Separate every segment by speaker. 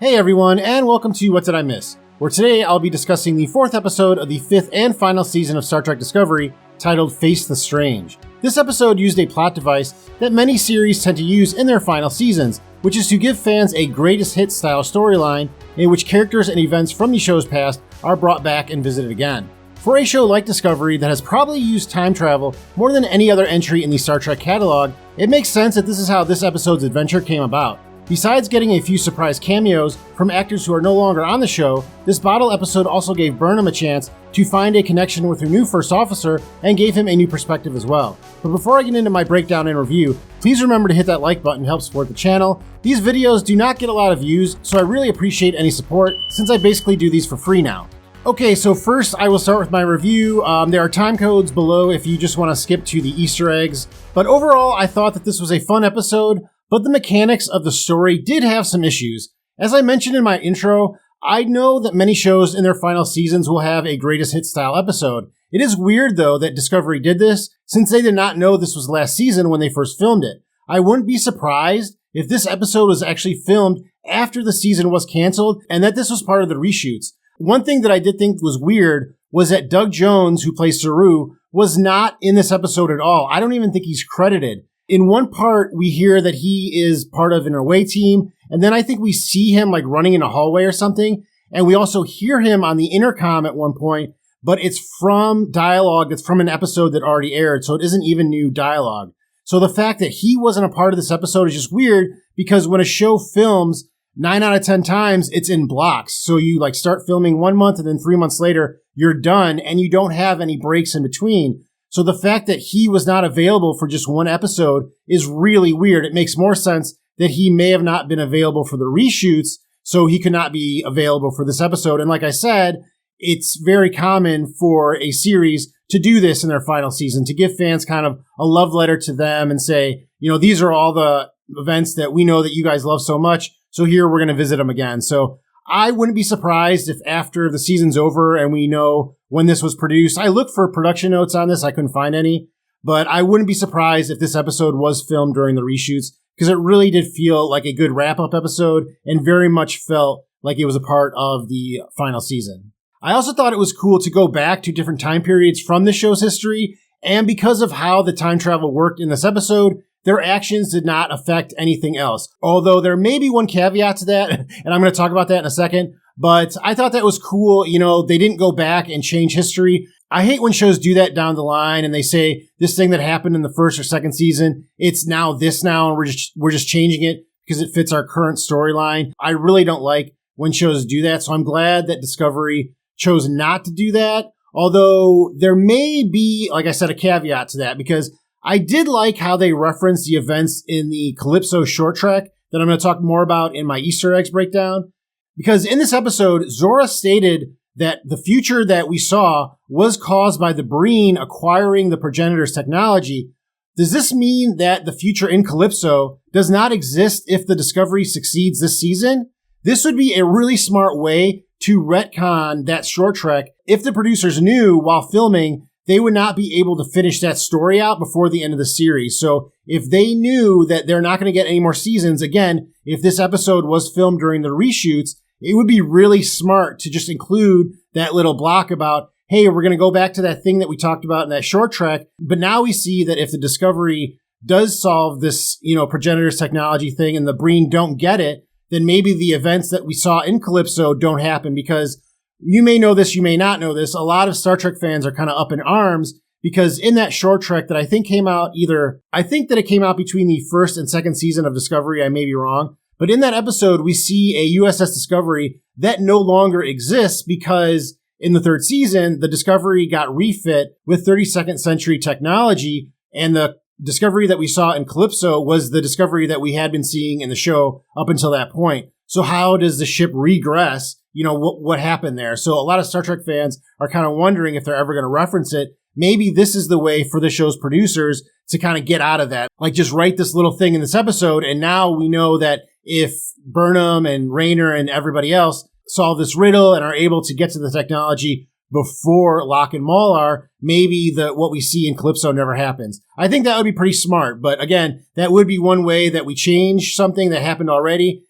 Speaker 1: Hey everyone, and welcome to What Did I Miss?, where today I'll be discussing the 4th episode of the 5th and final season of Star Trek Discovery, titled Face the Strange. This episode used a plot device that many series tend to use in their final seasons, which is to give fans a greatest hit style storyline in which characters and events from the show's past are brought back and visited again. For a show like Discovery that has probably used time travel more than any other entry in the Star Trek catalog, it makes sense that this is how this episode's adventure came about. Besides getting a few surprise cameos from actors who are no longer on the show, this bottle episode also gave Burnham a chance to find a connection with her new first officer and gave him a new perspective as well. But before I get into my breakdown and review, please remember to hit that like button to help support the channel. These videos do not get a lot of views, so I really appreciate any support since I basically do these for free now. Okay, so first I will start with my review. There are time codes below if you just want to skip to the Easter eggs. But overall, I thought that this was a fun episode, but the mechanics of the story did have some issues. As I mentioned in my intro, I know that many shows in their final seasons will have a greatest hit style episode. It is weird though that Discovery did this, since they did not know this was last season when they first filmed it. I wouldn't be surprised if this episode was actually filmed after the season was canceled and that this was part of the reshoots. One thing that I did think was weird was that Doug Jones, who plays Saru, was not in this episode at all. I don't even think he's credited. In one part, we hear that he is part of an away team, and then I think we see him like running in a hallway or something, and we also hear him on the intercom at one point, but it's from dialogue that's from an episode that already aired, so it isn't even new dialogue. So the fact that he wasn't a part of this episode is just weird, because when a show films, 9 out of 10 times, it's in blocks. So you like start filming 1 month, and then 3 months later, you're done, and you don't have any breaks in between. So the fact that he was not available for just one episode is really weird. It makes more sense that he may have not been available for the reshoots, so he could not be available for this episode. And like I said, it's very common for a series to do this in their final season, to give fans kind of a love letter to them and say, you know, these are all the events that we know that you guys love so much, so here we're going to visit them again. So I wouldn't be surprised if after the season's over and we know when this was produced. I looked for production notes on this. I couldn't find any, but I wouldn't be surprised if this episode was filmed during the reshoots, because it really did feel like a good wrap-up episode and very much felt like it was a part of the final season. I also thought it was cool to go back to different time periods from the show's history, and because of how the time travel worked in this episode, their actions did not affect anything else. Although there may be one caveat to that, and I'm going to talk about that in a second. But I thought that was cool. You know, they didn't go back and change history. I hate when shows do that down the line and they say this thing that happened in the first or second season, it's now this now, and we're just changing it because it fits our current storyline. I really don't like when shows do that. So I'm glad that Discovery chose not to do that. Although there may be, like I said, a caveat to that, because I did like how they referenced the events in the Calypso short trek that I'm going to talk more about in my Easter eggs breakdown. Because in this episode, Zora stated that the future that we saw was caused by the Breen acquiring the progenitor's technology. Does this mean that the future in Calypso does not exist if the Discovery succeeds this season? This would be a really smart way to retcon that short trek if the producers knew while filming they would not be able to finish that story out before the end of the series. So if they knew that they're not going to get any more seasons, again, if this episode was filmed during the reshoots, it would be really smart to just include that little block about, hey, we're going to go back to that thing that we talked about in that short trek. But now we see that if the Discovery does solve this, progenitor's technology thing and the Breen don't get it, then maybe the events that we saw in Calypso don't happen, because you may know this, you may not know this. A lot of Star Trek fans are kind of up in arms because in that short trek that I think came out I think that it came out between the first and second season of Discovery. I may be wrong. But in that episode, we see a USS Discovery that no longer exists because in the third season, the Discovery got refit with 32nd century technology, and the Discovery that we saw in Calypso was the Discovery that we had been seeing in the show up until that point. So how does the ship regress? What happened there? So a lot of Star Trek fans are kind of wondering if they're ever going to reference it. Maybe this is the way for the show's producers to kind of get out of that. Like, just write this little thing in this episode, and now we know that if Burnham and Rayner and everybody else solve this riddle and are able to get to the technology before Locke and Maul are, maybe what we see in Calypso never happens. I think that would be pretty smart. But again, that would be one way that we change something that happened already.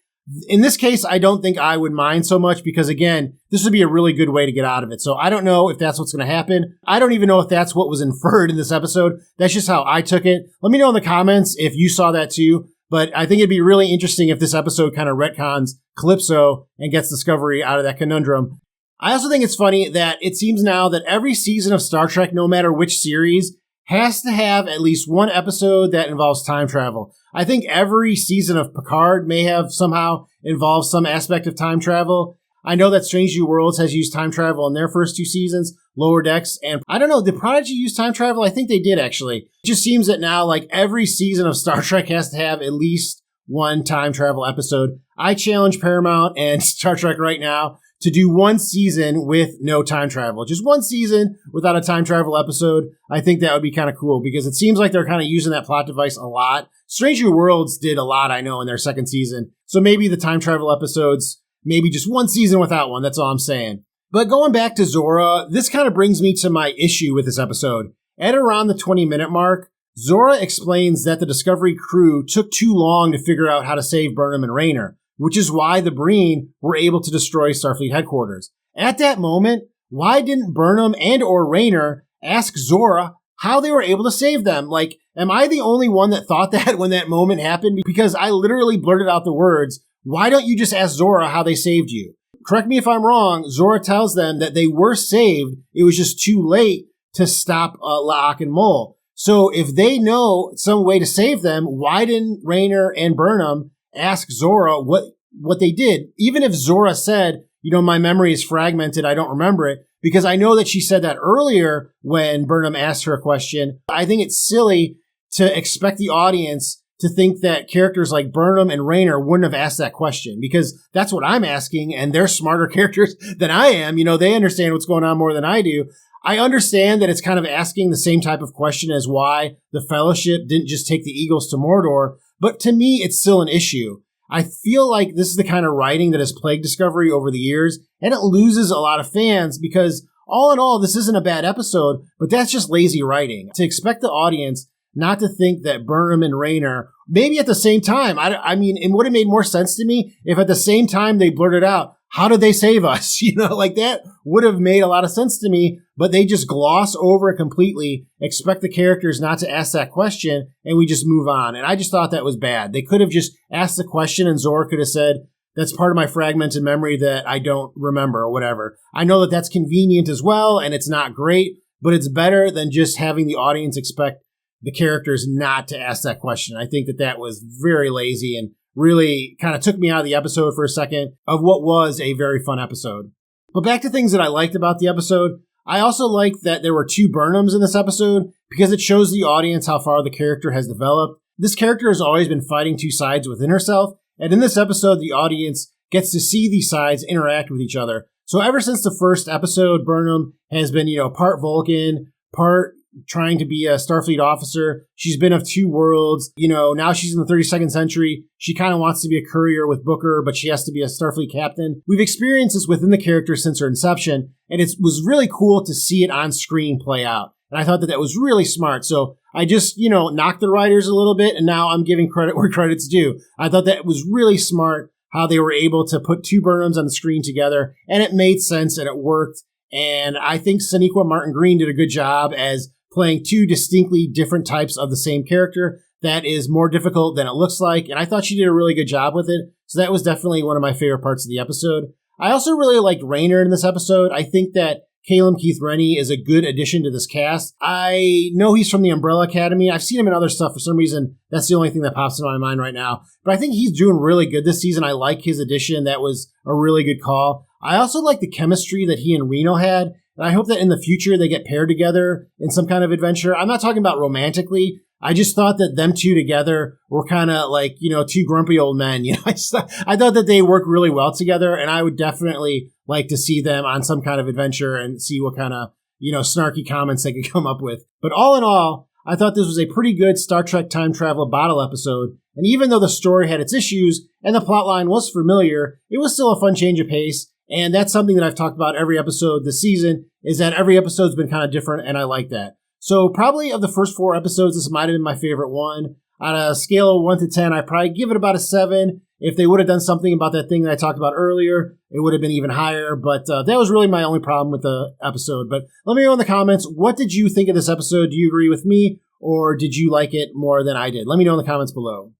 Speaker 1: In this case, I don't think I would mind so much because, again, this would be a really good way to get out of it. So I don't know if that's what's going to happen. I don't even know if that's what was inferred in this episode. That's just how I took it. Let me know in the comments if you saw that too. But I think it'd be really interesting if this episode kind of retcons Calypso and gets Discovery out of that conundrum. I also think it's funny that it seems now that every season of Star Trek, no matter which series, has to have at least one episode that involves time travel. I think every season of Picard may have somehow involved some aspect of time travel. I know that Strange New Worlds has used time travel in their first 2 seasons, Lower Decks, and I don't know, did Prodigy use time travel? I think they did, actually. It just seems that now, like, every season of Star Trek has to have at least one time travel episode. I challenge Paramount and Star Trek right now to do one season with no time travel. Just one season without a time travel episode. I think that would be kind of cool because it seems like they're kind of using that plot device a lot. Strange New Worlds did a lot, I know, in their second season. So maybe the time travel episodes, maybe just one season without one. That's all I'm saying. But going back to Zora, this kind of brings me to my issue with this episode. At around the 20-minute mark, Zora explains that the Discovery crew took too long to figure out how to save Burnham and Raynor, which is why the Breen were able to destroy Starfleet headquarters. At that moment, why didn't Burnham and or Raynor ask Zora how they were able to save them? Like, am I the only one that thought that when that moment happened? Because I literally blurted out the words, why don't you just ask Zora how they saved you? Correct me if I'm wrong, Zora tells them that they were saved. It was just too late to stop La'ak and Mol. So if they know some way to save them, why didn't Raynor and Burnham ask Zora what they did? Even if Zora said, my memory is fragmented, I don't remember it, because I know that she said that earlier when Burnham asked her a question. I think it's silly to expect the audience to think that characters like Burnham and Raynor wouldn't have asked that question, because that's what I'm asking, and they're smarter characters than I am. They understand what's going on more than I do. I understand that it's kind of asking the same type of question as why the Fellowship didn't just take the Eagles to Mordor, but to me, it's still an issue. I feel like this is the kind of writing that has plagued Discovery over the years, and it loses a lot of fans because, all in all, this isn't a bad episode, but that's just lazy writing. To expect the audience not to think that Burnham and Raynor, maybe at the same time, I mean, it would have made more sense to me if at the same time they blurted out, how did they save us? Like that would have made a lot of sense to me, but they just gloss over it completely, expect the characters not to ask that question, and we just move on. And I just thought that was bad. They could have just asked the question and Zora could have said, that's part of my fragmented memory that I don't remember or whatever. I know that that's convenient as well, and it's not great, but it's better than just having the audience expect the characters not to ask that question. I think that was very lazy and really kind of took me out of the episode for a second of what was a very fun episode. But back to things that I liked about the episode. I also liked that there were 2 Burnhams in this episode because it shows the audience how far the character has developed. This character has always been fighting 2 sides within herself, and in this episode, the audience gets to see these sides interact with each other. So ever since the first episode, Burnham has been, part Vulcan, part trying to be a Starfleet officer. She's been of 2 worlds. Now she's in the 32nd century. She kind of wants to be a courier with Booker, but she has to be a Starfleet captain. We've experienced this within the character since her inception, and it was really cool to see it on screen play out. And I thought that was really smart. So I just, knocked the writers a little bit, and now I'm giving credit where credit's due. I thought that was really smart how they were able to put 2 Burnhams on the screen together, and it made sense and it worked. And I think Sonequa Martin Green did a good job as playing 2 distinctly different types of the same character. That is more difficult than it looks like, and I thought she did a really good job with it. So that was definitely one of my favorite parts of the episode. I also really liked Raynor in this episode. I think that Caleb Keith Rennie is a good addition to this cast. I know he's from the Umbrella Academy. I've seen him in other stuff. For some reason, that's the only thing that pops in my mind right now. But I think he's doing really good this season. I like his addition. That was a really good call. I also like the chemistry that he and Reno had. And I hope that in the future they get paired together in some kind of adventure. I'm not talking about romantically. I just thought that them 2 together were kind of like, 2 grumpy old men. I thought that they worked really well together, and I would definitely like to see them on some kind of adventure and see what kind of, snarky comments they could come up with. But all in all, I thought this was a pretty good Star Trek time travel bottle episode. And even though the story had its issues and the plotline was familiar, it was still a fun change of pace. And that's something that I've talked about every episode this season, is that every episode's been kind of different, and I like that. So probably of the first 4 episodes, this might have been my favorite one. On a scale of 1 to 10, I'd probably give it about a 7. If they would have done something about that thing that I talked about earlier, it would have been even higher. But that was really my only problem with the episode. But let me know in the comments, what did you think of this episode? Do you agree with me, or did you like it more than I did? Let me know in the comments below.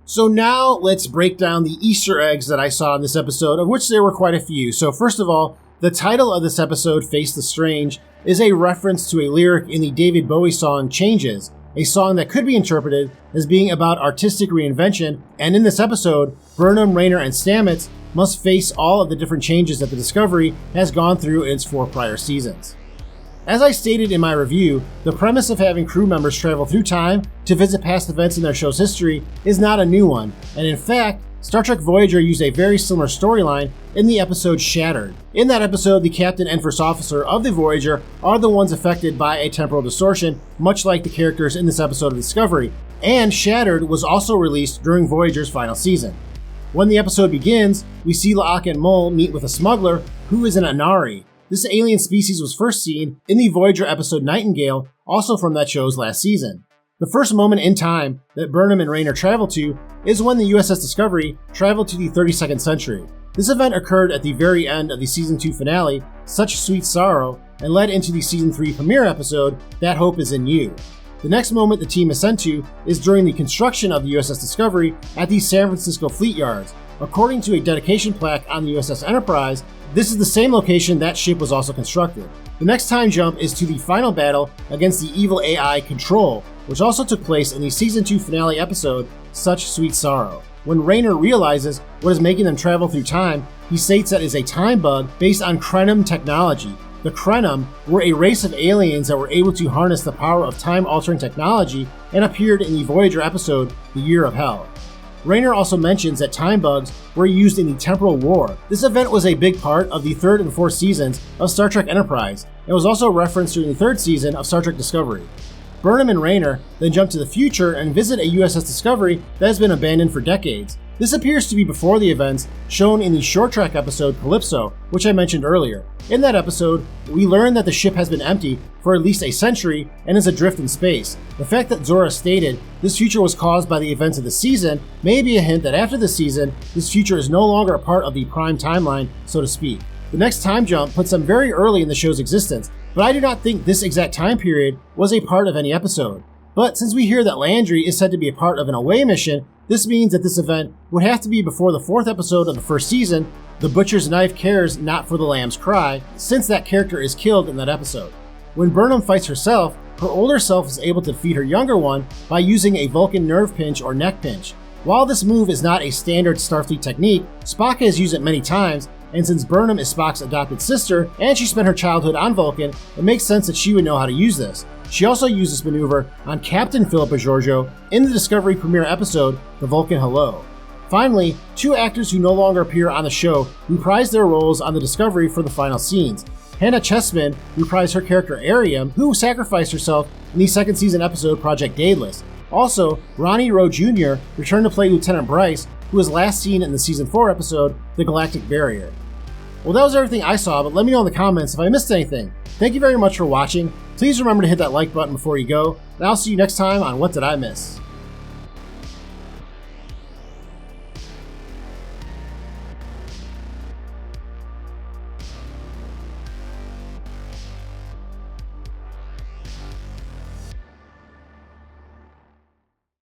Speaker 1: So now let's break down the Easter eggs that I saw in this episode, of which there were quite a few. So first of all, the title of this episode, Face the Strange, is a reference to a lyric in the David Bowie song Changes, a song that could be interpreted as being about artistic reinvention, and in this episode, Burnham, Raynor, and Stamets must face all of the different changes that the Discovery has gone through in its 4 prior seasons. As I stated in my review, the premise of having crew members travel through time to visit past events in their show's history is not a new one, and in fact, Star Trek Voyager used a very similar storyline in the episode Shattered. In that episode, the captain and first officer of the Voyager are the ones affected by a temporal distortion, much like the characters in this episode of Discovery, and Shattered was also released during Voyager's final season. When the episode begins, we see La'ak and Mol meet with a smuggler who is an Anari. This alien species was first seen in the Voyager episode Nightingale, also from that show's last season. The first moment in time that Burnham and Raynor travel to is when the USS Discovery traveled to the 32nd century. This event occurred at the very end of the Season 2 finale, Such Sweet Sorrow, and led into the Season 3 premiere episode, That Hope Is in You. The next moment the team is sent to is during the construction of the USS Discovery at the San Francisco Fleet Yards. According to a dedication plaque on the USS Enterprise, this is the same location that ship was also constructed. The next time jump is to the final battle against the evil AI Control, which also took place in the Season 2 finale episode, Such Sweet Sorrow. When Raynor realizes what is making them travel through time, he states that it is a time bug based on Krenim technology. The Krenim were a race of aliens that were able to harness the power of time-altering technology and appeared in the Voyager episode, The Year of Hell. Raynor also mentions that time bugs were used in the Temporal War. This event was a big part of the 3rd and 4th seasons of Star Trek Enterprise, and was also referenced during the 3rd season of Star Trek Discovery. Burnham and Raynor then jump to the future and visit a USS Discovery that has been abandoned for decades. This appears to be before the events shown in the short track episode Calypso, which I mentioned earlier. In that episode, we learn that the ship has been empty for at least a century and is adrift in space. The fact that Zora stated this future was caused by the events of the season may be a hint that after the season, this future is no longer a part of the prime timeline, so to speak. The next time jump puts them very early in the show's existence, but I do not think this exact time period was a part of any episode. But since we hear that Landry is said to be a part of an away mission, this means that this event would have to be before the 4th episode of the 1st season, The Butcher's Knife Cares Not for the Lamb's Cry, since that character is killed in that episode. When Burnham fights herself, her older self is able to defeat her younger one by using a Vulcan nerve pinch or neck pinch. While this move is not a standard Starfleet technique, Spock has used it many times, and since Burnham is Spock's adopted sister and she spent her childhood on Vulcan, it makes sense that she would know how to use this. She also used this maneuver on Captain Philippa Georgiou in the Discovery premiere episode, The Vulcan Hello. Finally, 2 actors who no longer appear on the show reprised their roles on the Discovery for the final scenes. Hannah Chessman reprised her character Ariam, who sacrificed herself in the 2nd season episode Project Daedalus. Also, Ronnie Rowe Jr. returned to play Lieutenant Bryce, who was last seen in the Season 4 episode, The Galactic Barrier. Well, that was everything I saw, but let me know in the comments if I missed anything. Thank you very much for watching. Please remember to hit that like button before you go, and I'll see you next time on What Did I Miss?